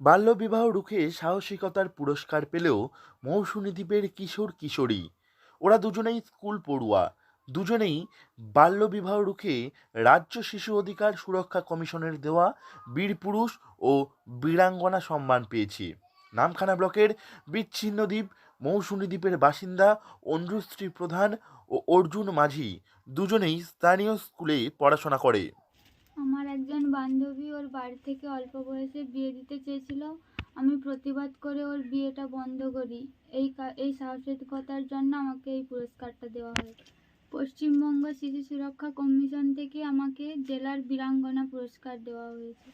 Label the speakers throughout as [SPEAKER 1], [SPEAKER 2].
[SPEAKER 1] বাল্যবিবাহ রুখে সাহসিকতার পুরস্কার পেলেও মৌসুমী দ্বীপের কিশোর কিশোরী। ওরা দুজনেই স্কুল পড়ুয়া। দুজনেই বাল্যবিবাহ রুখে রাজ্য শিশু অধিকার সুরক্ষা কমিশনের দেওয়া বীরপুরুষ ও বীরাঙ্গনা সম্মান পেয়েছে। নামখানা ব্লকের বিচ্ছিন্ন দ্বীপ মৌসুমী দ্বীপের বাসিন্দা অঞ্জুশ্রী প্রধান ও অর্জুন মাঝি দুজনেই স্থানীয় স্কুলে পড়াশোনা করে।
[SPEAKER 2] আমার একজন বান্ধবী ওর বাড়ি থেকে অল্প বয়সে বিয়ে দিতে চেয়েছিল। আমি প্রতিবাদ করে ওর বিয়েটা বন্ধ করি। এই সাহসিকতার জন্য আমাকে এই পুরস্কারটা দেওয়া হয়। পশ্চিমবঙ্গ শিশু সুরক্ষা কমিশন থেকে আমাকে জেলার বীরাঙ্গনা পুরস্কার দেওয়া হয়েছে।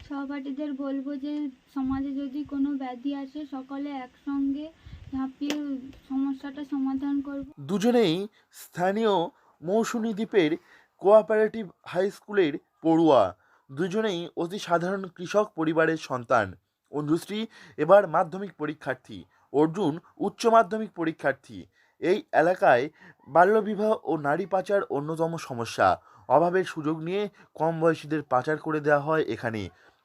[SPEAKER 2] সহপাঠীদের বলবো যে সমাজে যদি কোনো ব্যাধি আসে সকলে একসঙ্গে ঝাঁপিয়ে সমস্যাটা সমাধান করব।
[SPEAKER 1] দুজনেই স্থানীয় মৌসুমী দ্বীপের কোঅপারেটিভ হাই স্কুলের পড়ুয়া। দুজনেই অতি সাধারণ কৃষক পরিবারের সন্তান। অনুশ্রী এবার মাধ্যমিক পরীক্ষার্থী, অর্জুন উচ্চ মাধ্যমিক পরীক্ষার্থী। এই এলাকায় বাল্যবিবাহ ও নারী পাচার অন্যতম সমস্যা। অভাবের সুযোগ নিয়ে কম বয়সীদের পাচার করে দেওয়া হয় এখানে।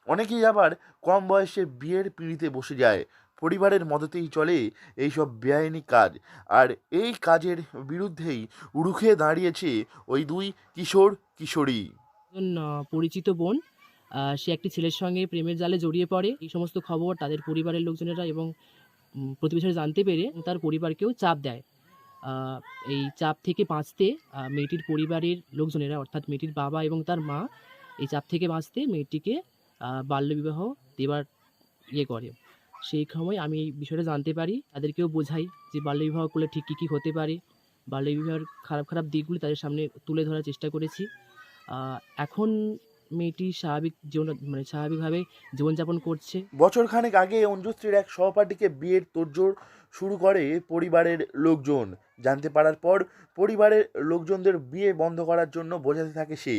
[SPEAKER 1] অনেকেই আবার কম বয়সে বিয়ের পিঁড়িতে বসে যায়। পরিবারের মদতেই চলে এইসব বেআইনি কাজ। আর এই কাজের বিরুদ্ধেই রুখে দাঁড়িয়েছে ওই দুই কিশোর কিশোরী।
[SPEAKER 3] একজন পরিচিত বোন, সে একটি ছেলের সঙ্গে প্রেমের জালে জড়িয়ে পড়ে। এই সমস্ত খবর তাদের পরিবারের লোকজনেরা এবং প্রতিবেশীরা জানতে পেরে তার পরিবারকেও চাপ দেয়। আ এই চাপ থেকে বাঁচতে মেয়েটির পরিবারের লোকজনেরা, অর্থাৎ মেয়েটির বাবা এবং তার মা, এই চাপ থেকে বাঁচতে মেয়েটিকে বাল্যবিবাহ দেবার করে। সেই সময় আমি এই বিষয়টা জানতে পারি। তাদেরকেও বোঝাই যে বাল্যবিবাহ করলে ঠিক কী হতে পারে। বাল্যবিবাহের খারাপ, খারাপ দিকগুলি তাদের সামনে তুলে ধরার চেষ্টা করেছি। আ এখন মেয়েটি স্বাভাবিকভাবে জীবনযাপন করছে।
[SPEAKER 1] বছরখানেক আগে অঞ্জুশ্রীর এক সহপাঠীকে বিয়ের তোড়জোড় শুরু করে পরিবারের লোকজন। জানতে পারার পর পরিবারের লোকজনদের বিয়ে বন্ধ করার জন্য বোঝাতে থাকে সে,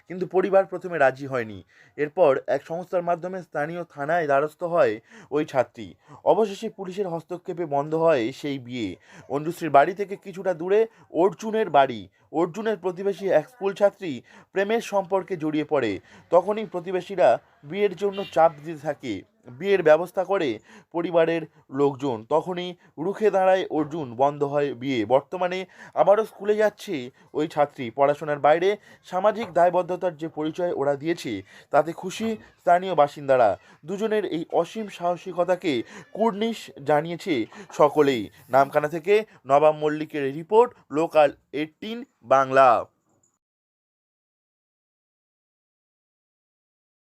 [SPEAKER 1] কিন্তু পরিবার প্রথমে রাজি হয়নি। এরপর এক সংস্থার মাধ্যমে স্থানীয় থানায় দ্বারস্থ হয় ওই ছাত্রী। অবশেষে পুলিশের হস্তক্ষেপে বন্ধ হয় সেই বিয়ে। অঞ্জুশ্রীর বাড়ি থেকে কিছুটা দূরে অর্জুনের বাড়ি। অর্জুনের প্রতিবেশী এক স্কুল ছাত্রী প্রেমের সম্পর্কে জড়িয়ে পড়ে। তখনই প্রতিবেশীরা বিয়ের জন্য চাপ দিতে থাকে। বিয়ের ব্যবস্থা করে পরিবারের লোকজন। তখনই রুখে দাঁড়ায় অর্জুন, বন্ধ হয় বিয়ে। বর্তমানে আবারও স্কুলে যাচ্ছে ওই ছাত্রী। পড়াশোনার বাইরে সামাজিক দায়বদ্ধতার যে পরিচয় ওরা দিয়েছে তাতে খুশি স্থানীয় বাসিন্দারা। দুজনের এই অসীম সাহসিকতাকে কুর্নিশ জানিয়েছে সকলেই। নামখানা থেকে নবাব মল্লিকের রিপোর্ট, লোকাল 18 বাংলা।